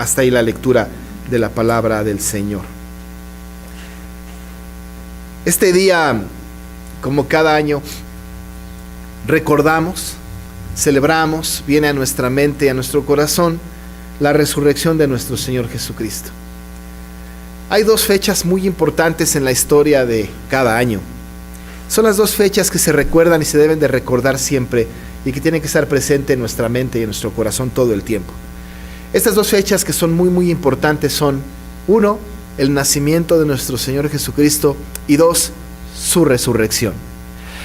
hasta ahí la lectura de la palabra del Señor. Este día, como cada año, recordamos, celebramos, viene a nuestra mente y a nuestro corazón la resurrección de nuestro Señor Jesucristo. Hay dos fechas muy importantes en la historia de cada año. Son las dos fechas que se recuerdan y se deben de recordar siempre y que tienen que estar presentes en nuestra mente y en nuestro corazón todo el tiempo. Estas dos fechas que son muy importantes son, uno, el nacimiento de nuestro Señor Jesucristo, y dos, su resurrección.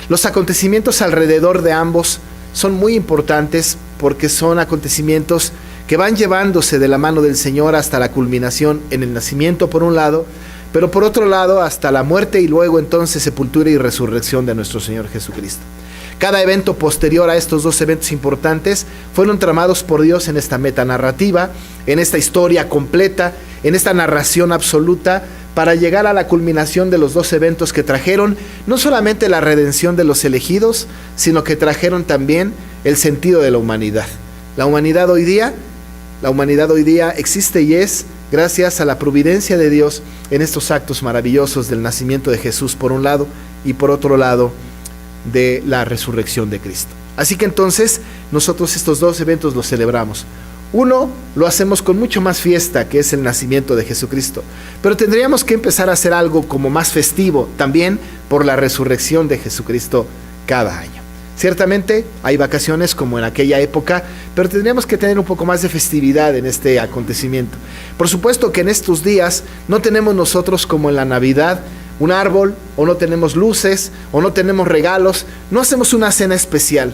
Los acontecimientos alrededor de ambos son muy importantes porque son acontecimientos que van llevándose de la mano del Señor hasta la culminación en el nacimiento por un lado, pero por otro lado hasta la muerte y luego entonces sepultura y resurrección de nuestro Señor Jesucristo. Cada evento posterior a estos dos eventos importantes fueron tramados por Dios en esta metanarrativa, en esta historia completa, en esta narración absoluta, para llegar a la culminación de los dos eventos que trajeron no solamente la redención de los elegidos, sino que trajeron también el sentido de la humanidad. La humanidad hoy día existe y es gracias a la providencia de Dios en estos actos maravillosos del nacimiento de Jesús por un lado y por otro lado de la resurrección de Cristo. Así que entonces nosotros estos dos eventos los celebramos. Uno lo hacemos con mucho más fiesta, que es el nacimiento de Jesucristo, pero tendríamos que empezar a hacer algo como más festivo también por la resurrección de Jesucristo cada año. Ciertamente hay vacaciones como en aquella época, pero tendríamos que tener un poco más de festividad en este acontecimiento. Por supuesto que en estos días no tenemos nosotros como en la Navidad un árbol, o no tenemos luces, o no tenemos regalos, no hacemos una cena especial,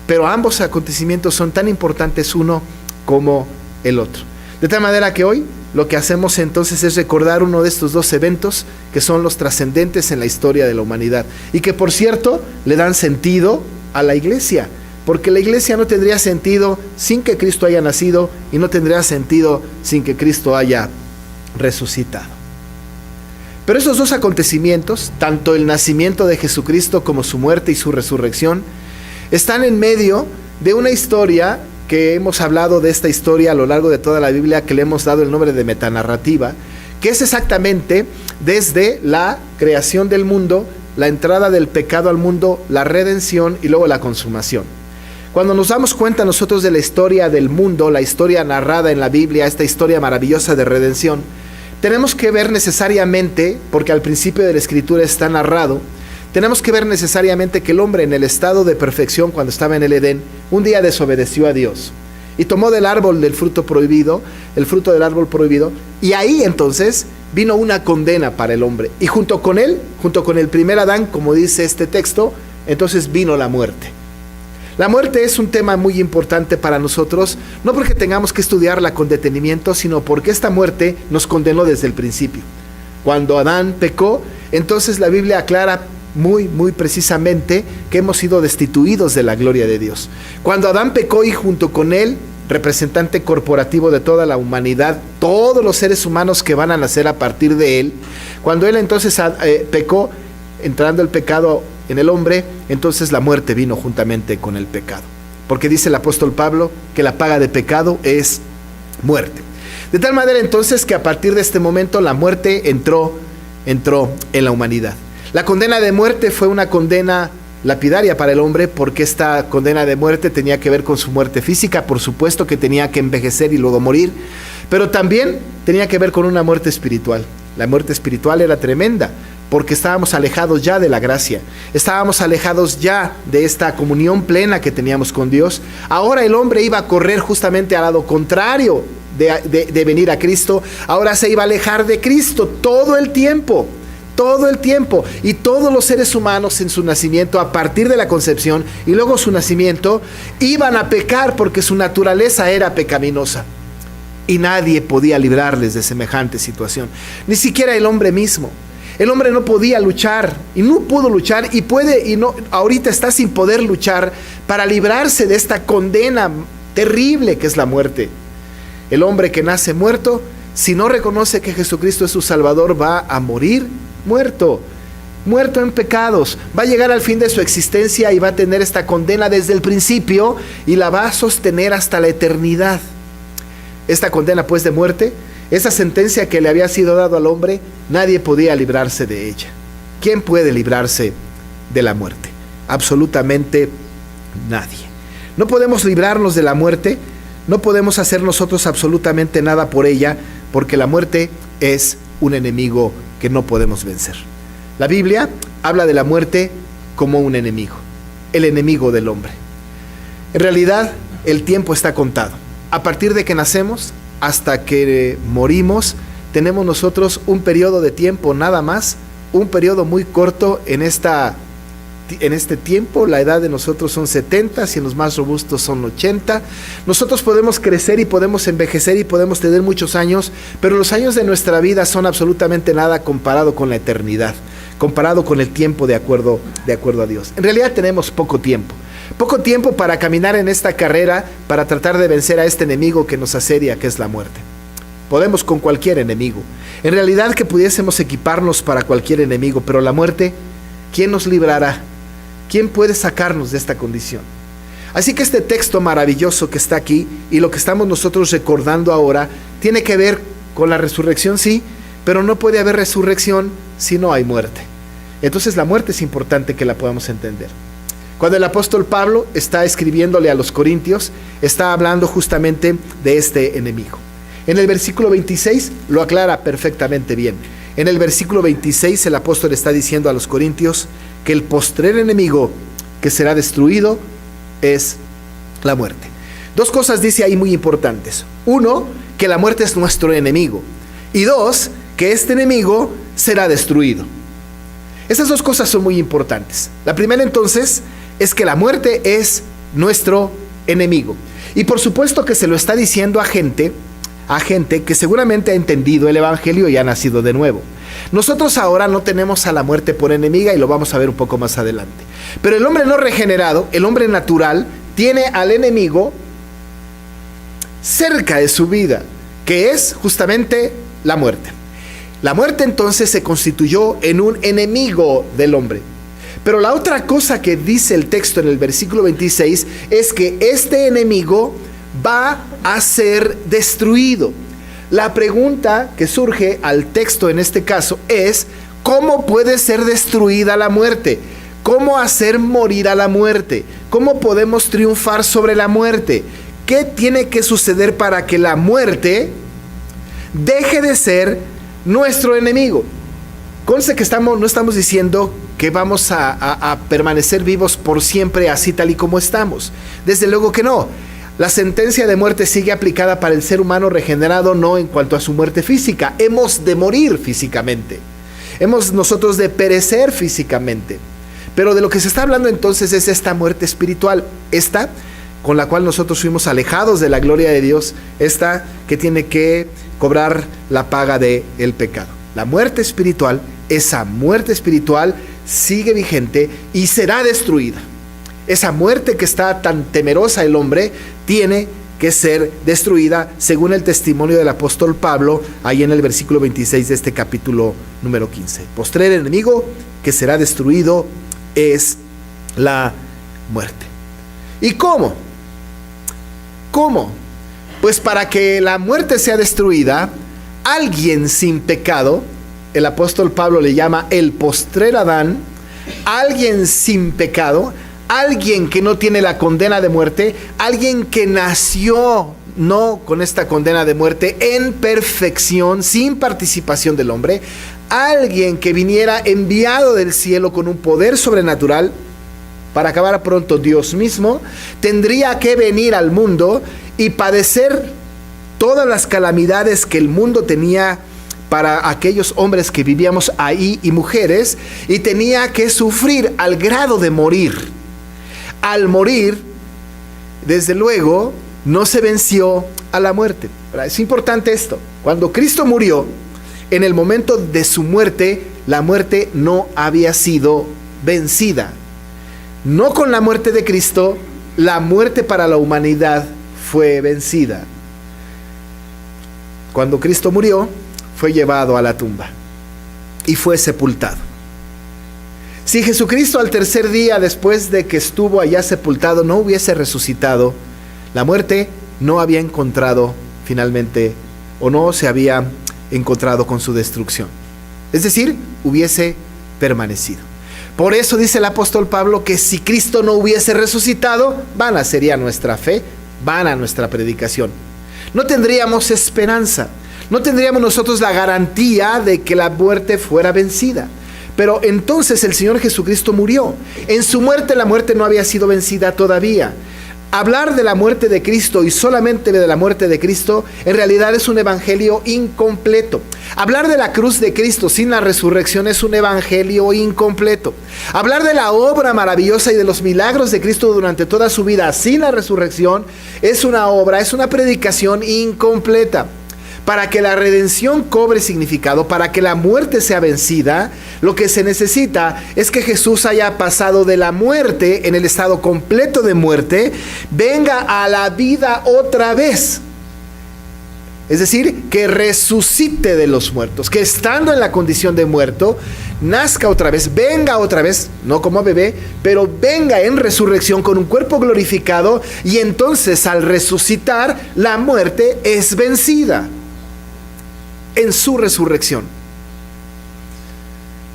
pero ambos acontecimientos son tan importantes uno como el otro. De tal manera que hoy lo que hacemos entonces es recordar uno de estos dos eventos que son los trascendentes en la historia de la humanidad y que por cierto le dan sentido a la iglesia, porque la iglesia no tendría sentido sin que Cristo haya nacido y no tendría sentido sin que Cristo haya resucitado. Pero esos dos acontecimientos, tanto el nacimiento de Jesucristo como su muerte y su resurrección, están en medio de una historia que hemos hablado de esta historia a lo largo de toda la Biblia, que le hemos dado el nombre de metanarrativa, que es exactamente desde la creación del mundo, la entrada del pecado al mundo, la redención y luego la consumación. Cuando nos damos cuenta nosotros de la historia del mundo, la historia narrada en la Biblia, esta historia maravillosa de redención, tenemos que ver necesariamente, porque al principio de la Escritura está narrado, tenemos que ver necesariamente que el hombre en el estado de perfección cuando estaba en el Edén, un día desobedeció a Dios y tomó del árbol del fruto prohibido, el fruto del árbol prohibido, y ahí entonces vino una condena para el hombre. Y junto con él, junto con el primer Adán, como dice este texto, entonces vino la muerte. La muerte es un tema muy importante para nosotros, no porque tengamos que estudiarla con detenimiento, sino porque esta muerte nos condenó desde el principio. Cuando Adán pecó, entonces la Biblia aclara muy precisamente que hemos sido destituidos de la gloria de Dios. Cuando Adán pecó y junto con él, representante corporativo de toda la humanidad, todos los seres humanos que van a nacer a partir de él, cuando él entonces pecó, entrando el pecado en el hombre, entonces la muerte vino juntamente con el pecado. Porque dice el apóstol Pablo que la paga de pecado es muerte. De tal manera entonces que a partir de este momento la muerte entró en la humanidad. La condena de muerte fue una condena lapidaria para el hombre, porque esta condena de muerte tenía que ver con su muerte física, por supuesto que tenía que envejecer y luego morir, pero también tenía que ver con una muerte espiritual. La muerte espiritual era tremenda, porque estábamos alejados ya de la gracia, estábamos alejados ya de esta comunión plena que teníamos con Dios. Ahora el hombre iba a correr justamente al lado contrario de venir a Cristo, ahora se iba a alejar de Cristo todo el tiempo, y todos los seres humanos en su nacimiento, a partir de la concepción y luego su nacimiento, iban a pecar porque su naturaleza era pecaminosa. Y nadie podía librarles de semejante situación, ni siquiera el hombre mismo. El hombre no podía luchar y no pudo luchar ahorita está sin poder luchar para librarse de esta condena terrible que es la muerte. El hombre que nace muerto, si no reconoce que Jesucristo es su Salvador, va a morir muerto en pecados, va a llegar al fin de su existencia y va a tener esta condena desde el principio y la va a sostener hasta la eternidad. esta condena pues de muerte, esa sentencia que le había sido dado al hombre, nadie podía librarse de ella. ¿Quién puede librarse de la muerte? Absolutamente nadie. No podemos librarnos de la muerte, no podemos hacer nosotros absolutamente nada por ella, porque la muerte es un enemigo que no podemos vencer. La Biblia habla de la muerte como un enemigo, el enemigo del hombre. En realidad, el tiempo está contado. A partir de que nacemos hasta que morimos, tenemos nosotros un periodo de tiempo nada más, un periodo muy corto en este tiempo. La edad de nosotros son 70, si en los más robustos son 80. Nosotros podemos crecer y podemos envejecer y podemos tener muchos años, pero los años de nuestra vida son absolutamente nada comparado con la eternidad, comparado con el tiempo de acuerdo a Dios. En realidad tenemos poco tiempo para caminar en esta carrera, para tratar de vencer a este enemigo que nos asedia, que es la muerte. Podemos con cualquier enemigo. En realidad que pudiésemos equiparnos para cualquier enemigo, pero la muerte, ¿quién nos librará? ¿Quién puede sacarnos de esta condición? Así que este texto maravilloso que está aquí y lo que estamos nosotros recordando ahora tiene que ver con la resurrección, sí, pero no puede haber resurrección si no hay muerte. Entonces la muerte es importante que la podamos entender. Cuando el apóstol Pablo está escribiéndole a los corintios, está hablando justamente de este enemigo. En el versículo 26 lo aclara perfectamente bien. En el versículo 26 el apóstol está diciendo a los corintios que el postrer enemigo que será destruido es la muerte. Dos cosas dice ahí muy importantes. Uno, que la muerte es nuestro enemigo. Y dos, que este enemigo será destruido. Esas dos cosas son muy importantes. La primera entonces es que la muerte es nuestro enemigo. Y por supuesto que se lo está diciendo a gente que seguramente ha entendido el evangelio y ha nacido de nuevo. Nosotros ahora no tenemos a la muerte por enemiga y lo vamos a ver un poco más adelante. Pero el hombre no regenerado, el hombre natural, tiene al enemigo cerca de su vida, que es justamente la muerte. La muerte entonces se constituyó en un enemigo del hombre. Pero la otra cosa que dice el texto en el versículo 26 es que este enemigo va a ser destruido. La pregunta que surge al texto en este caso es: ¿cómo puede ser destruida la muerte? ¿Cómo hacer morir a la muerte? ¿Cómo podemos triunfar sobre la muerte? ¿Qué tiene que suceder para que la muerte deje de ser nuestro enemigo? Conste que no estamos diciendo que vamos a permanecer vivos por siempre así tal y como estamos. Desde luego que no. La sentencia de muerte sigue aplicada para el ser humano regenerado, no en cuanto a su muerte física. Hemos de morir físicamente. Hemos nosotros de perecer físicamente. Pero de lo que se está hablando entonces es esta muerte espiritual. Esta con la cual nosotros fuimos alejados de la gloria de Dios. Esta que tiene que cobrar la paga del pecado. La muerte espiritual, esa muerte espiritual sigue vigente y será destruida. Esa muerte que está tan temerosa el hombre tiene que ser destruida según el testimonio del apóstol Pablo ahí en el versículo 26 de este capítulo número 15. Postrer enemigo que será destruido es la muerte. ¿Y cómo? ¿Cómo? Pues para que la muerte sea destruida, alguien sin pecado, el apóstol Pablo le llama el postrer Adán, alguien sin pecado, alguien que no tiene la condena de muerte, alguien que nació no con esta condena de muerte, en perfección, sin participación del hombre, alguien que viniera enviado del cielo con un poder sobrenatural, para acabar pronto Dios mismo, tendría que venir al mundo y padecer todas las calamidades que el mundo tenía para aquellos hombres que vivíamos ahí y mujeres, y tenía que sufrir al grado de morir. Al morir, desde luego, no se venció a la muerte. Es importante esto. Cuando Cristo murió, en el momento de su muerte, la muerte no había sido vencida. No con la muerte de Cristo, la muerte para la humanidad fue vencida. Cuando Cristo murió, fue llevado a la tumba y fue sepultado. Si Jesucristo al tercer día, después de que estuvo allá sepultado, no hubiese resucitado, la muerte no había encontrado finalmente o no se había encontrado con su destrucción. Es decir, hubiese permanecido. Por eso dice el apóstol Pablo que si Cristo no hubiese resucitado, vana sería nuestra fe, vana nuestra predicación. No tendríamos esperanza, no tendríamos nosotros la garantía de que la muerte fuera vencida. Pero entonces el Señor Jesucristo murió. En su muerte la muerte no había sido vencida todavía. Hablar de la muerte de Cristo y solamente de la muerte de Cristo en realidad es un evangelio incompleto. Hablar de la cruz de Cristo sin la resurrección es un evangelio incompleto. Hablar de la obra maravillosa y de los milagros de Cristo durante toda su vida sin la resurrección es una predicación incompleta. Para que la redención cobre significado, para que la muerte sea vencida, lo que se necesita es que Jesús haya pasado de la muerte, en el estado completo de muerte, venga a la vida otra vez. Es decir, que resucite de los muertos, que estando en la condición de muerto, nazca otra vez, venga otra vez, no como bebé, pero venga en resurrección con un cuerpo glorificado, y entonces al resucitar, la muerte es vencida en su resurrección.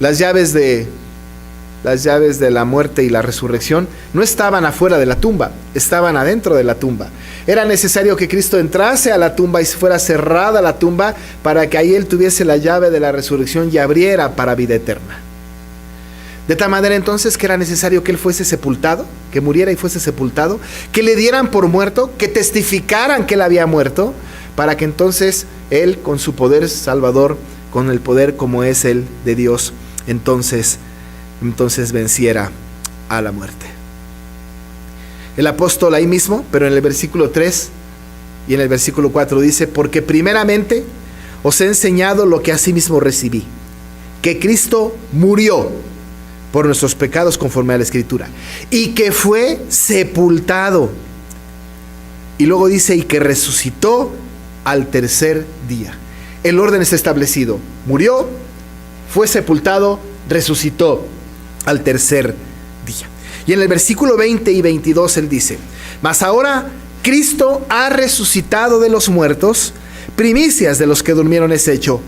Las llaves de la muerte y la resurrección no estaban afuera de la tumba, estaban adentro de la tumba. Era necesario que Cristo entrase a la tumba y fuera cerrada la tumba para que ahí Él tuviese la llave de la resurrección y abriera para vida eterna. De tal manera entonces que era necesario que Él fuese sepultado, que muriera y fuese sepultado, que le dieran por muerto, que testificaran que Él había muerto, para que entonces Él, con su poder salvador, con el poder como es el de Dios, entonces venciera a la muerte. El apóstol ahí mismo, pero en el versículo 3 y en el versículo 4 dice: porque primeramente os he enseñado lo que asimismo recibí, que Cristo murió por nuestros pecados conforme a la Escritura, y que fue sepultado. Y luego dice: y que resucitó al tercer día. El orden está establecido: murió, fue sepultado, resucitó al tercer día. Y en el versículo 20 y 22 él dice: mas ahora Cristo ha resucitado de los muertos, primicias de los que durmieron es hecho,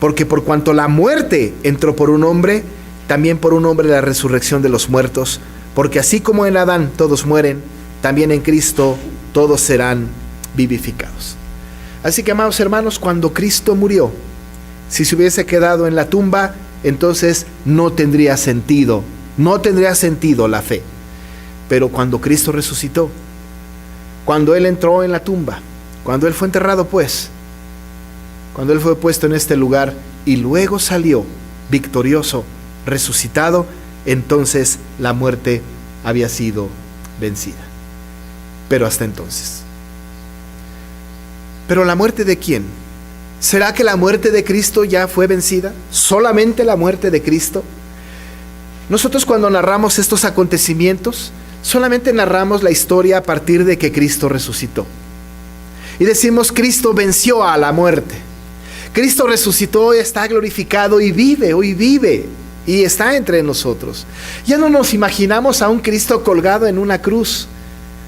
porque por cuanto la muerte entró por un hombre, también por un hombre la resurrección de los muertos, porque así como en Adán todos mueren, también en Cristo todos serán vivificados. Así que, amados hermanos, cuando Cristo murió, si se hubiese quedado en la tumba, entonces no tendría sentido la fe. Pero cuando Cristo resucitó, cuando Él entró en la tumba, cuando Él fue enterrado, cuando Él fue puesto en este lugar y luego salió victorioso, resucitado, entonces la muerte había sido vencida. Pero hasta entonces. ¿Pero la muerte de quién? ¿Será que la muerte de Cristo ya fue vencida? ¿Solamente la muerte de Cristo? Nosotros cuando narramos estos acontecimientos, solamente narramos la historia a partir de que Cristo resucitó. Y decimos: Cristo venció a la muerte. Cristo resucitó, está glorificado y vive, hoy vive y está entre nosotros. Ya no nos imaginamos a un Cristo colgado en una cruz.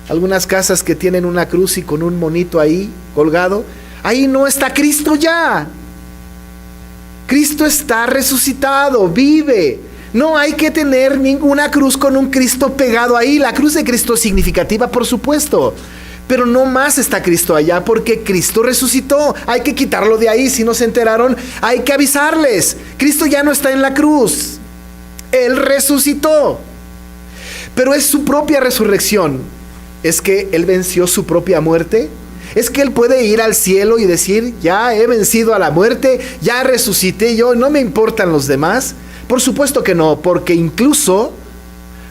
Algunas casas que tienen una cruz y con un monito ahí colgado, ahí no está Cristo ya. Cristo está resucitado, vive. No hay que tener ninguna cruz con un Cristo pegado ahí. La cruz de Cristo es significativa, por supuesto, pero no más está Cristo allá, porque Cristo resucitó. Hay que quitarlo de ahí. Si no se enteraron, hay que avisarles: Cristo ya no está en la cruz, Él resucitó. Pero es su propia resurrección. Es que Él venció su propia muerte. Es que Él puede ir al cielo y decir: ya he vencido a la muerte, ya resucité yo, no me importan los demás. Por supuesto que no, porque incluso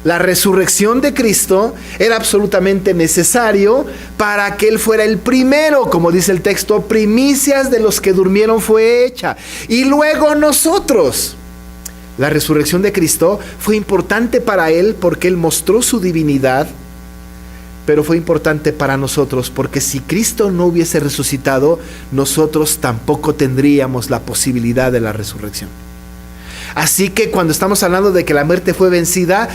la resurrección de Cristo era absolutamente necesario para que Él fuera el primero, como dice el texto: primicias de los que durmieron fue hecha. Y luego nosotros. La resurrección de Cristo fue importante para Él porque Él mostró su divinidad, pero fue importante para nosotros porque si Cristo no hubiese resucitado, nosotros tampoco tendríamos la posibilidad de la resurrección. Así que cuando estamos hablando de que la muerte fue vencida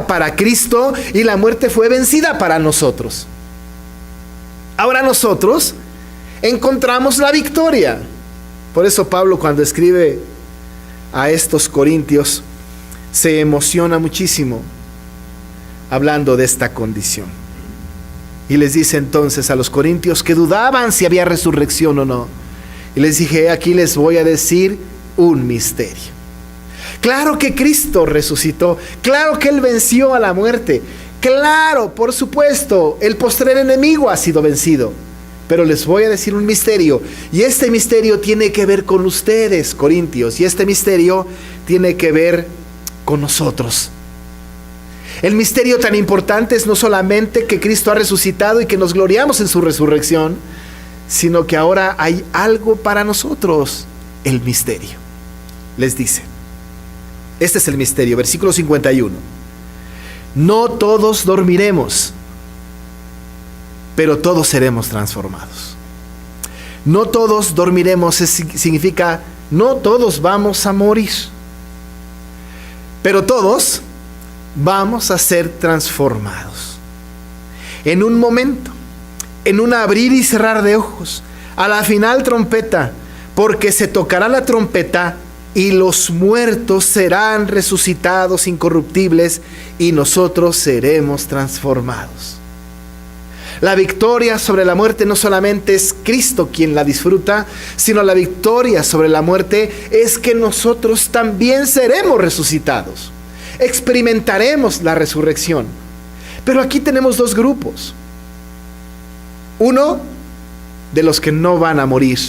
para Cristo y la muerte fue vencida para nosotros. Ahora nosotros encontramos la victoria. Por eso Pablo, cuando escribe a estos corintios, se emociona muchísimo hablando de esta condición. Y les dice entonces a los corintios que dudaban si había resurrección o no. Y les dije, aquí les voy a decir un misterio. Claro que Cristo resucitó, claro que Él venció a la muerte, claro, por supuesto, el postrer enemigo ha sido vencido. Pero les voy a decir un misterio, y este misterio tiene que ver con ustedes, corintios, y este misterio tiene que ver con nosotros. El misterio tan importante es no solamente que Cristo ha resucitado y que nos gloriamos en su resurrección, sino que ahora hay algo para nosotros, el misterio. Les dice, este es el misterio, versículo 51. No todos dormiremos, pero todos seremos transformados. No todos dormiremos significa no todos vamos a morir, pero todos vamos a ser transformados. En un momento, en un abrir y cerrar de ojos, a la final trompeta, porque se tocará la trompeta y los muertos serán resucitados incorruptibles y nosotros seremos transformados. La victoria sobre la muerte no solamente es Cristo quien la disfruta, sino la victoria sobre la muerte es que nosotros también seremos resucitados. Experimentaremos la resurrección. Pero aquí tenemos dos grupos. Uno de los que no van a morir,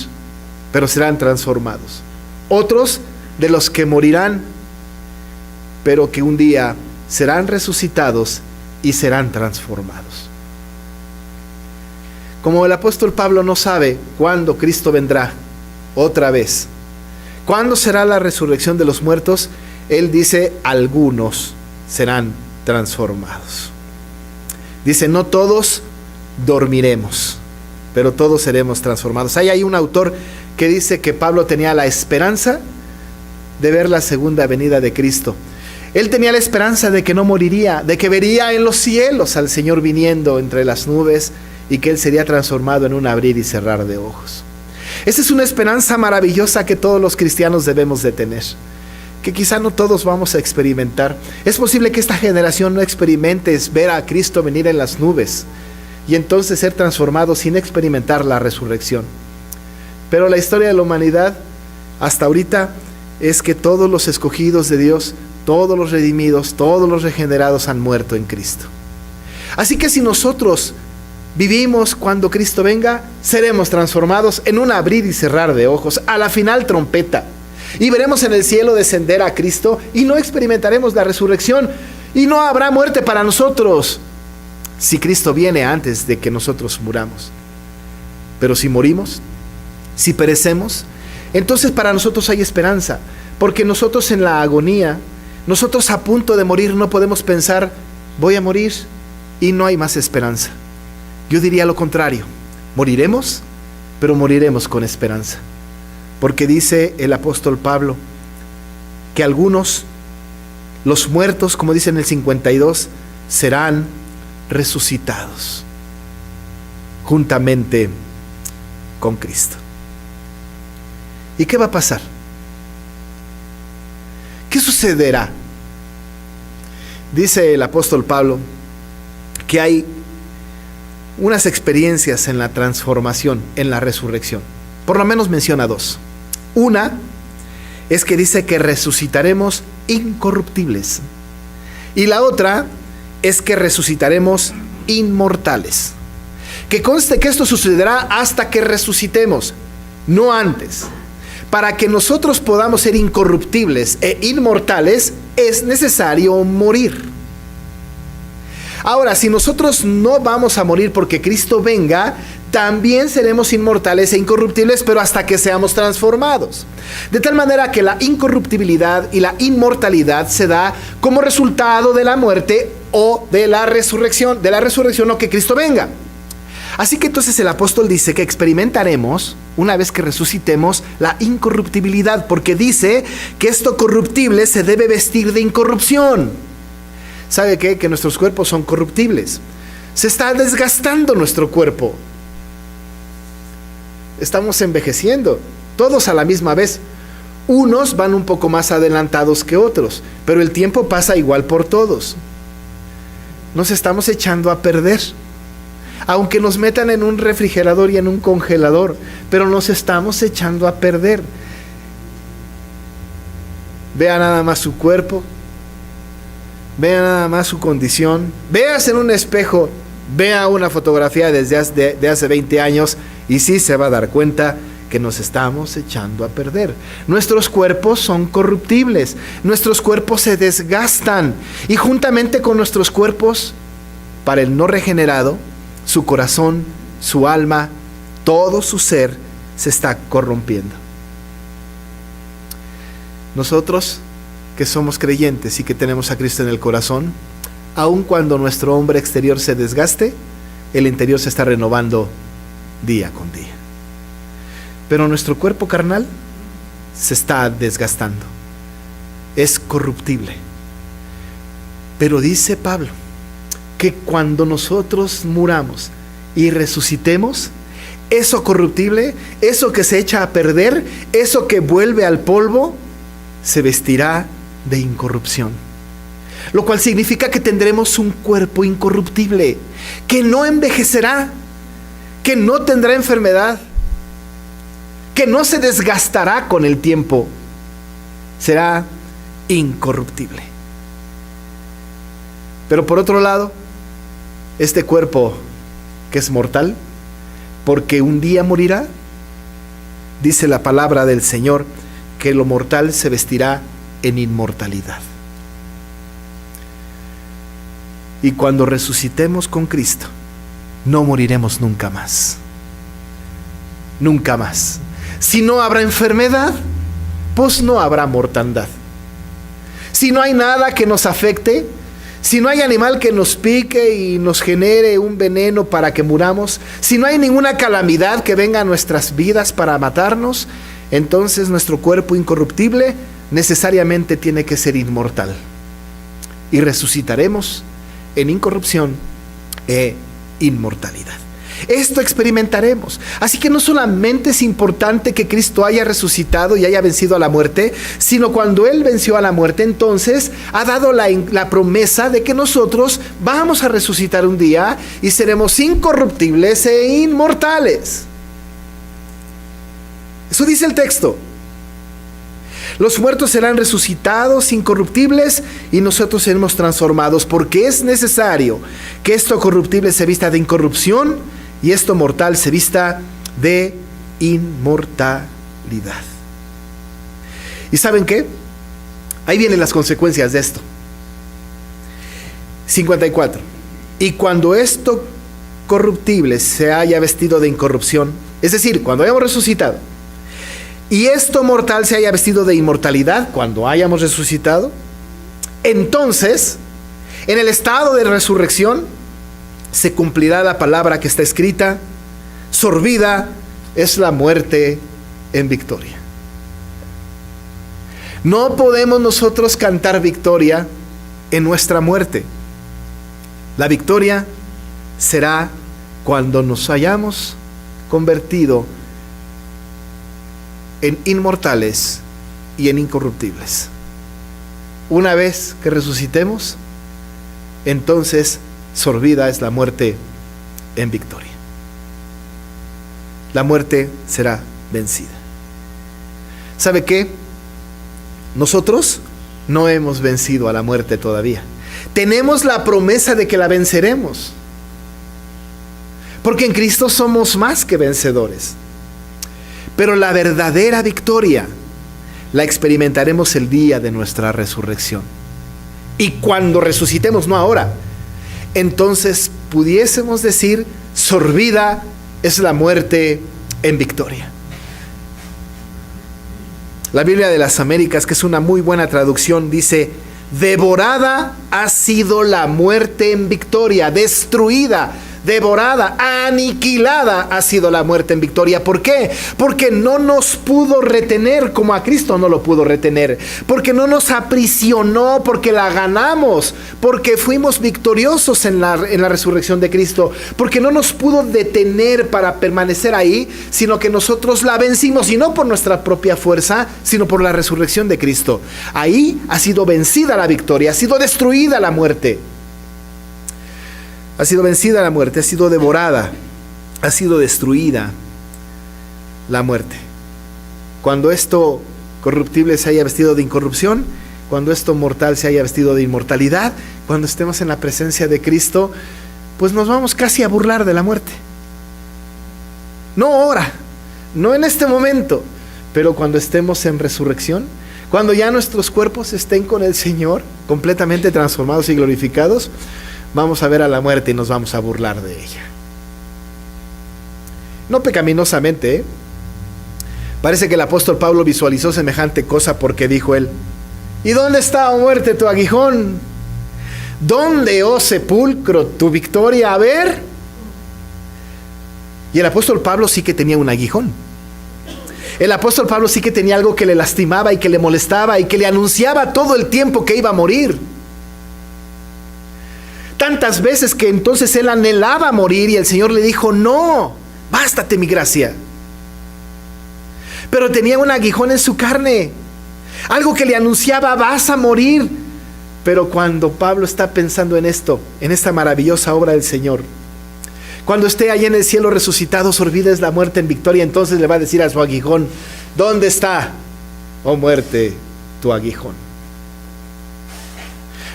pero serán transformados. Otros de los que morirán, pero que un día serán resucitados y serán transformados. Como el apóstol Pablo no sabe cuándo Cristo vendrá otra vez, cuándo será la resurrección de los muertos, él dice, algunos serán transformados. Dice, no todos dormiremos, pero todos seremos transformados. Ahí hay un autor que dice que Pablo tenía la esperanza de ver la segunda venida de Cristo. Él tenía la esperanza de que no moriría, de que vería en los cielos al Señor viniendo entre las nubes y que Él sería transformado en un abrir y cerrar de ojos. Esa es una esperanza maravillosa que todos los cristianos debemos de tener, que quizá no todos vamos a experimentar. Es posible que esta generación no experimente ver a Cristo venir en las nubes y entonces ser transformado sin experimentar la resurrección. Pero la historia de la humanidad hasta ahorita es que todos los escogidos de Dios, todos los redimidos, todos los regenerados han muerto en Cristo. Así que si nosotros vivimos cuando Cristo venga, seremos transformados en un abrir y cerrar de ojos, a la final trompeta. Y veremos en el cielo descender a Cristo y no experimentaremos la resurrección y no habrá muerte para nosotros si Cristo viene antes de que nosotros muramos. Pero si morimos, si perecemos, entonces para nosotros hay esperanza, porque nosotros en la agonía, nosotros a punto de morir no podemos pensar, voy a morir y no hay más esperanza. Yo diría lo contrario, moriremos, pero moriremos con esperanza. Porque dice el apóstol Pablo que algunos, los muertos, como dice en el 52, serán resucitados juntamente con Cristo. ¿Y qué va a pasar? ¿Qué sucederá? Dice el apóstol Pablo que hay unas experiencias en la transformación, en la resurrección. Por lo menos menciona dos. Una es que dice que resucitaremos incorruptibles. Y la otra es que resucitaremos inmortales. Que conste que esto sucederá hasta que resucitemos, no antes. Para que nosotros podamos ser incorruptibles e inmortales, es necesario morir. Ahora, si nosotros no vamos a morir porque Cristo venga, también seremos inmortales e incorruptibles, pero hasta que seamos transformados. De tal manera que la incorruptibilidad y la inmortalidad se da como resultado de la muerte o de la resurrección o que Cristo venga. Así que entonces el apóstol dice que experimentaremos, una vez que resucitemos, la incorruptibilidad, porque dice que esto corruptible se debe vestir de incorrupción. ¿Sabe qué? Que nuestros cuerpos son corruptibles. Se está desgastando nuestro cuerpo. estamos envejeciendo, todos a la misma vez. Unos van un poco más adelantados que otros, pero el tiempo pasa igual por todos. Nos estamos echando a perder. Aunque nos metan en un refrigerador y en un congelador, pero nos estamos echando a perder. Vea nada más su cuerpo, vea nada más su condición, véase en un espejo, vea una fotografía de hace 20 años y sí se va a dar cuenta que nos estamos echando a perder. Nuestros cuerpos son corruptibles, nuestros cuerpos se desgastan y juntamente con nuestros cuerpos, para el no regenerado, su corazón, su alma, todo su ser se está corrompiendo. Nosotros que somos creyentes y que tenemos a Cristo en el corazón, aun cuando nuestro hombre exterior se desgaste, el interior se está renovando día con día. Pero nuestro cuerpo carnal se está desgastando, es corruptible. Pero dice Pablo que cuando nosotros muramos y resucitemos, eso corruptible, eso que se echa a perder, eso que vuelve al polvo, se vestirá de incorrupción. Lo cual significa que tendremos un cuerpo incorruptible, que no envejecerá, que no tendrá enfermedad, que no se desgastará con el tiempo, será incorruptible. Pero por otro lado, este cuerpo que es mortal, porque un día morirá, dice la palabra del Señor, que lo mortal se vestirá en inmortalidad. Y cuando resucitemos con Cristo, no moriremos nunca más. Nunca más. Si no habrá enfermedad, pues no habrá mortandad. Si no hay nada que nos afecte, si no hay animal que nos pique y nos genere un veneno para que muramos, si no hay ninguna calamidad que venga a nuestras vidas para matarnos, entonces nuestro cuerpo incorruptible necesariamente tiene que ser inmortal. Y resucitaremos en incorrupción e inmortalidad. Esto experimentaremos. Así que no solamente es importante que Cristo haya resucitado y haya vencido a la muerte, sino cuando Él venció a la muerte, entonces ha dado la promesa de que nosotros vamos a resucitar un día y seremos incorruptibles e inmortales. Eso dice el texto. Los muertos serán resucitados, incorruptibles, y nosotros seremos transformados, porque es necesario que esto corruptible se vista de incorrupción y esto mortal se vista de inmortalidad. ¿Y saben qué? Ahí vienen las consecuencias de esto. 54. Y cuando esto corruptible se haya vestido de incorrupción, es decir, cuando hayamos resucitado, y esto mortal se haya vestido de inmortalidad, cuando hayamos resucitado, entonces, en el estado de resurrección, se cumplirá la palabra que está escrita: sorbida es la muerte en victoria. No podemos nosotros cantar victoria en nuestra muerte. La victoria será cuando nos hayamos convertido en inmortales y en incorruptibles. Una vez que resucitemos, entonces sorbida es la muerte en victoria. La muerte será vencida. ¿Sabe qué? Nosotros no hemos vencido a la muerte todavía. Tenemos la promesa de que la venceremos, porque en Cristo somos más que vencedores. Pero la verdadera victoria la experimentaremos el día de nuestra resurrección. Y cuando resucitemos, no ahora, entonces pudiésemos decir: sorbida es la muerte en victoria. La Biblia de las Américas, que es una muy buena traducción, dice: devorada ha sido la muerte en victoria, destruida, devorada, aniquilada ha sido la muerte en victoria. ¿Por qué? Porque no nos pudo retener como a Cristo no lo pudo retener, porque no nos aprisionó, porque la ganamos, porque fuimos victoriosos en la resurrección de Cristo, porque no nos pudo detener para permanecer ahí, sino que nosotros la vencimos, y no por nuestra propia fuerza, sino por la resurrección de Cristo. Ahí ha sido vencida la victoria, ha sido destruida la muerte. Ha sido vencida la muerte, ha sido devorada, ha sido destruida la muerte. Cuando esto corruptible se haya vestido de incorrupción, cuando esto mortal se haya vestido de inmortalidad, cuando estemos en la presencia de Cristo, pues nos vamos casi a burlar de la muerte. No ahora, no en este momento, pero cuando estemos en resurrección, cuando ya nuestros cuerpos estén con el Señor, completamente transformados y glorificados, vamos a ver a la muerte y nos vamos a burlar de ella. No pecaminosamente, ¿eh? Parece que el apóstol Pablo visualizó semejante cosa porque dijo él: ¿y dónde está, oh muerte, tu aguijón? ¿Dónde, oh sepulcro, tu victoria? A ver. Y el apóstol Pablo sí que tenía un aguijón. El apóstol Pablo sí que tenía algo que le lastimaba y que le molestaba y que le anunciaba todo el tiempo que iba a morir. Tantas veces que entonces él anhelaba morir y el Señor le dijo: no, bástate mi gracia. Pero tenía un aguijón en su carne, algo que le anunciaba: vas a morir. Pero cuando Pablo está pensando en esto, en esta maravillosa obra del Señor, cuando esté allá en el cielo resucitado, olvides la muerte en victoria, entonces le va a decir a su aguijón: ¿dónde está, oh muerte, tu aguijón?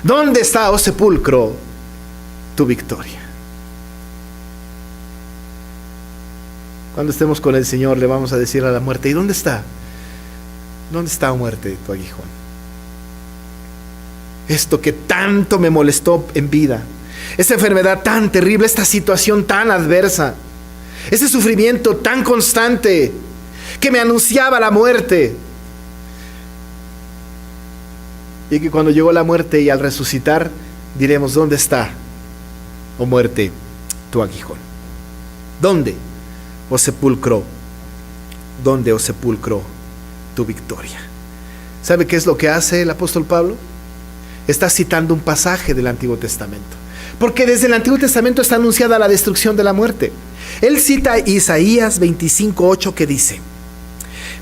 ¿Dónde está, oh sepulcro, tu victoria? Cuando estemos con el Señor, le vamos a decir a la muerte: ¿y dónde está? ¿Dónde está, oh muerte, tu aguijón? Esto que tanto me molestó en vida, esta enfermedad tan terrible, esta situación tan adversa, ese sufrimiento tan constante que me anunciaba la muerte. Y que cuando llegó la muerte y al resucitar diremos: ¿dónde está, oh muerte, tu aguijón? ¿Dónde, oh sepulcro? ¿Dónde, oh sepulcro, tu victoria? ¿Sabe qué es lo que hace el apóstol Pablo? Está citando un pasaje del Antiguo Testamento, porque desde el Antiguo Testamento está anunciada la destrucción de la muerte. Él cita Isaías 25:8, que dice: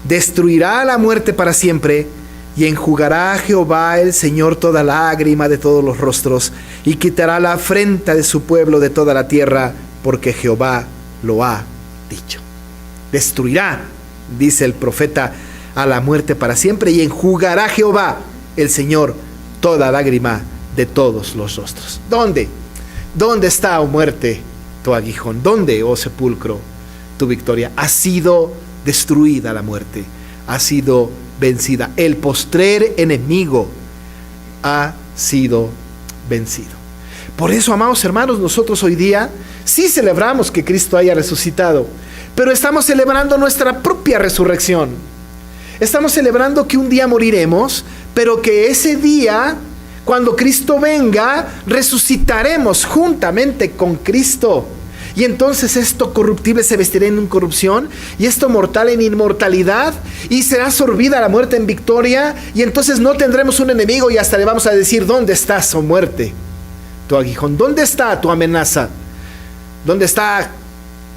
destruirá la muerte para siempre, y enjugará a Jehová el Señor toda lágrima de todos los rostros, y quitará la afrenta de su pueblo de toda la tierra, porque Jehová lo ha dicho. Destruirá, dice el profeta, a la muerte para siempre, y enjugará Jehová el Señor toda lágrima de todos los rostros. ¿Dónde? ¿Dónde está, oh muerte, tu aguijón? ¿Dónde, oh sepulcro, tu victoria? Ha sido destruida la muerte, ha sido vencida. El postrer enemigo ha sido vencido. Por eso, amados hermanos, nosotros hoy día sí celebramos que Cristo haya resucitado, pero estamos celebrando nuestra propia resurrección. Estamos celebrando que un día moriremos, pero que ese día, cuando Cristo venga, resucitaremos juntamente con Cristo. Y entonces esto corruptible se vestirá en incorrupción, y esto mortal en inmortalidad, y será sorbida la muerte en victoria, y entonces no tendremos un enemigo, y hasta le vamos a decir: ¿dónde estás, oh muerte, tu aguijón? ¿Dónde está tu amenaza? ¿Dónde está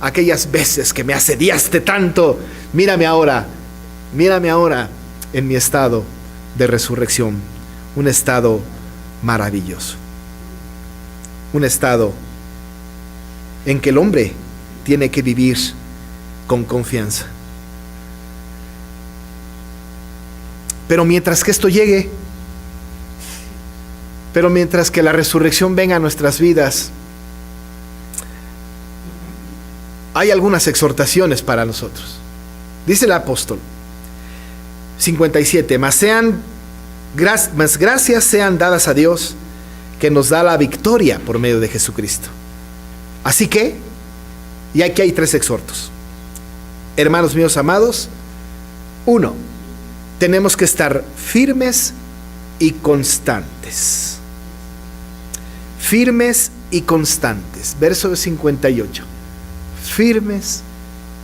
aquellas veces que me asediaste tanto? Mírame ahora en mi estado de resurrección, un estado maravilloso, un estado en que el hombre tiene que vivir con confianza. Pero mientras que esto llegue, mientras que la resurrección venga a nuestras vidas, hay algunas exhortaciones para nosotros. Dice el apóstol 57: mas gracias sean dadas a Dios, que nos da la victoria por medio de Jesucristo. Así que, y aquí hay 3 exhortos. Hermanos míos amados, 1, tenemos que estar firmes y constantes. Firmes y constantes. Verso 58. Firmes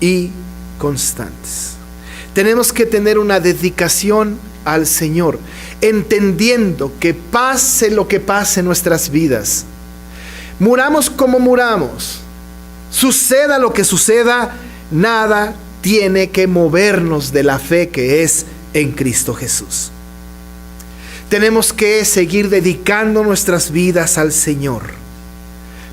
y constantes. Tenemos que tener una dedicación al Señor, entendiendo que pase lo que pase en nuestras vidas, muramos como muramos, suceda lo que suceda, nada tiene que movernos de la fe que es en Cristo Jesús. Tenemos que seguir dedicando nuestras vidas al Señor.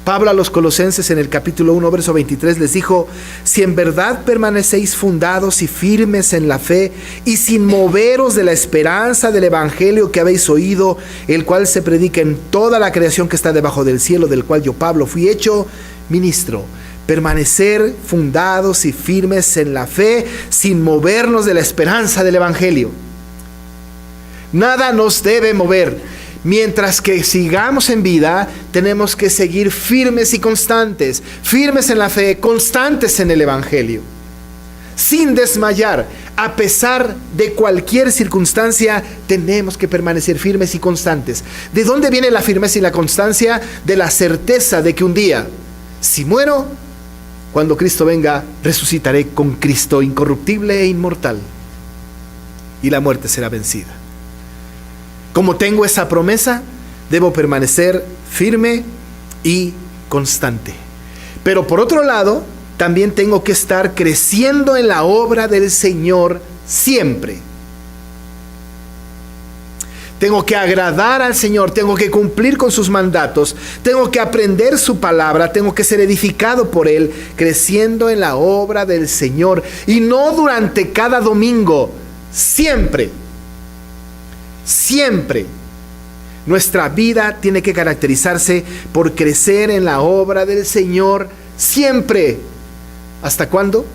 Pablo a los Colosenses en el capítulo 1, verso 23 les dijo: si en verdad permanecéis fundados y firmes en la fe y sin moveros de la esperanza del evangelio que habéis oído, el cual se predica en toda la creación que está debajo del cielo, del cual yo, Pablo, fui hecho ministro. Permanecer fundados y firmes en la fe sin movernos de la esperanza del evangelio. Nada nos debe mover. Mientras que sigamos en vida, tenemos que seguir firmes y constantes, firmes en la fe, constantes en el evangelio, sin desmayar. A pesar de cualquier circunstancia, tenemos que permanecer firmes y constantes. ¿De dónde viene la firmeza y la constancia? De la certeza de que un día, si muero, cuando Cristo venga, resucitaré con Cristo incorruptible e inmortal, y la muerte será vencida. Como tengo esa promesa, debo permanecer firme y constante. Pero por otro lado, también tengo que estar creciendo en la obra del Señor siempre. Tengo que agradar al Señor, tengo que cumplir con sus mandatos, tengo que aprender su palabra, tengo que ser edificado por Él, creciendo en la obra del Señor. Y no durante cada domingo, siempre. Siempre nuestra vida tiene que caracterizarse por crecer en la obra del Señor siempre. ¿Hasta cuándo?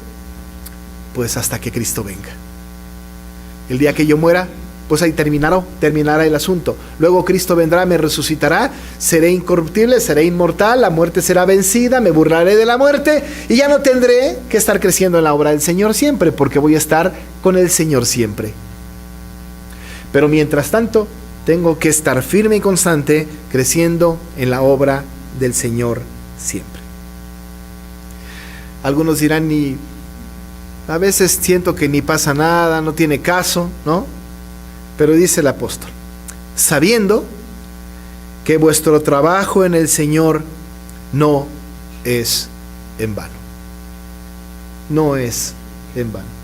Pues hasta que Cristo venga. El día que yo muera, pues ahí terminará el asunto. Luego Cristo vendrá, me resucitará, seré incorruptible, seré inmortal, la muerte será vencida, me burlaré de la muerte y ya no tendré que estar creciendo en la obra del Señor siempre, porque voy a estar con el Señor siempre. Pero mientras tanto, tengo que estar firme y constante, creciendo en la obra del Señor siempre. Algunos dirán, y a veces siento que ni pasa nada, no tiene caso, ¿no? Pero dice el apóstol: sabiendo que vuestro trabajo en el Señor no es en vano. No es en vano.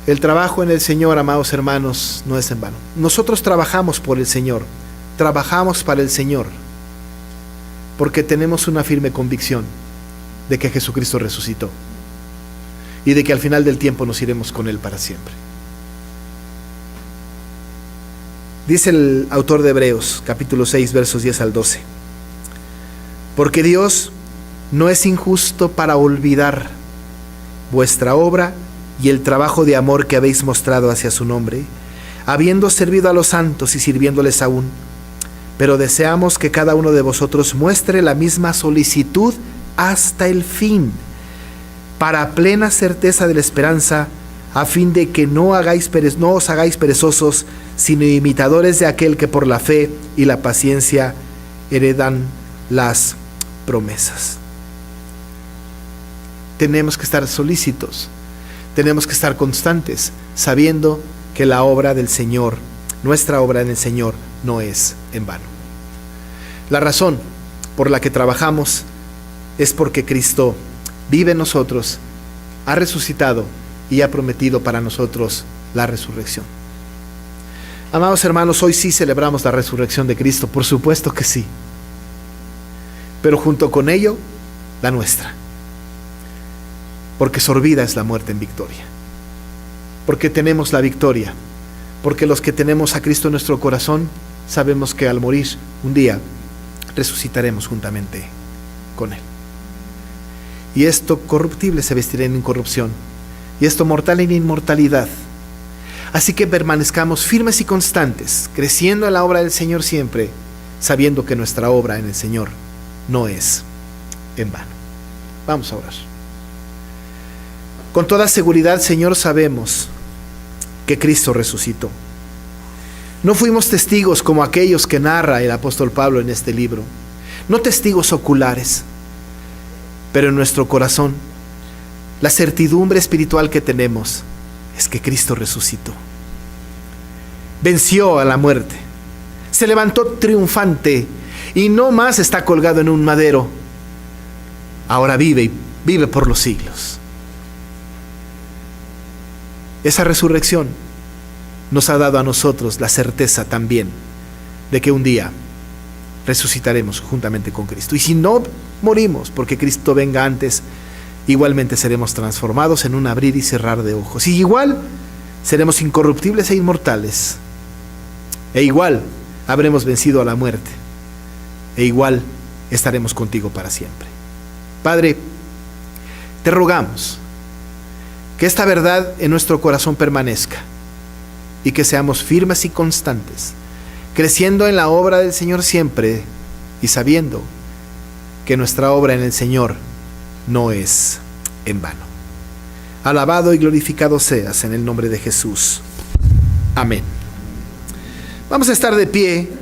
El trabajo en el Señor, amados hermanos, no es en vano. Nosotros trabajamos por el Señor, trabajamos para el Señor, porque tenemos una firme convicción de que Jesucristo resucitó y de que al final del tiempo nos iremos con Él para siempre. Dice el autor de Hebreos, capítulo 6, versos 10 al 12: porque Dios no es injusto para olvidar vuestra obra y el trabajo de amor que habéis mostrado hacia su nombre, habiendo servido a los santos y sirviéndoles aún. Pero deseamos que cada uno de vosotros muestre la misma solicitud hasta el fin, para plena certeza de la esperanza, a fin de que no os hagáis perezosos, sino imitadores de aquel que por la fe y la paciencia heredan las promesas. Tenemos que estar solícitos. Tenemos que estar constantes, sabiendo que la obra del Señor, nuestra obra en el Señor, no es en vano. La razón por la que trabajamos es porque Cristo vive en nosotros, ha resucitado y ha prometido para nosotros la resurrección. Amados hermanos, hoy sí celebramos la resurrección de Cristo, por supuesto que sí. Pero junto con ello, la nuestra. Porque sorbida es la muerte en victoria. Porque tenemos la victoria. Porque los que tenemos a Cristo en nuestro corazón, sabemos que al morir un día, resucitaremos juntamente con Él. Y esto corruptible se vestirá en incorrupción, y esto mortal en inmortalidad. Así que permanezcamos firmes y constantes, creciendo en la obra del Señor siempre, sabiendo que nuestra obra en el Señor no es en vano. Vamos a orar. Con toda seguridad, Señor, sabemos que Cristo resucitó. No fuimos testigos como aquellos que narra el apóstol Pablo en este libro. no testigos oculares, pero en nuestro corazón la certidumbre espiritual que tenemos es que Cristo resucitó, venció a la muerte, se levantó triunfante y no más está colgado en un madero. Ahora vive y vive por los siglos. Esa resurrección nos ha dado a nosotros la certeza también de que un día resucitaremos juntamente con Cristo. Y si no morimos porque Cristo venga antes, igualmente seremos transformados en un abrir y cerrar de ojos. Y igual seremos incorruptibles e inmortales. E igual habremos vencido a la muerte. E igual estaremos contigo para siempre. Padre, te rogamos que esta verdad en nuestro corazón permanezca y que seamos firmes y constantes, creciendo en la obra del Señor siempre y sabiendo que nuestra obra en el Señor no es en vano. Alabado y glorificado seas en el nombre de Jesús. Amén. Vamos a estar de pie.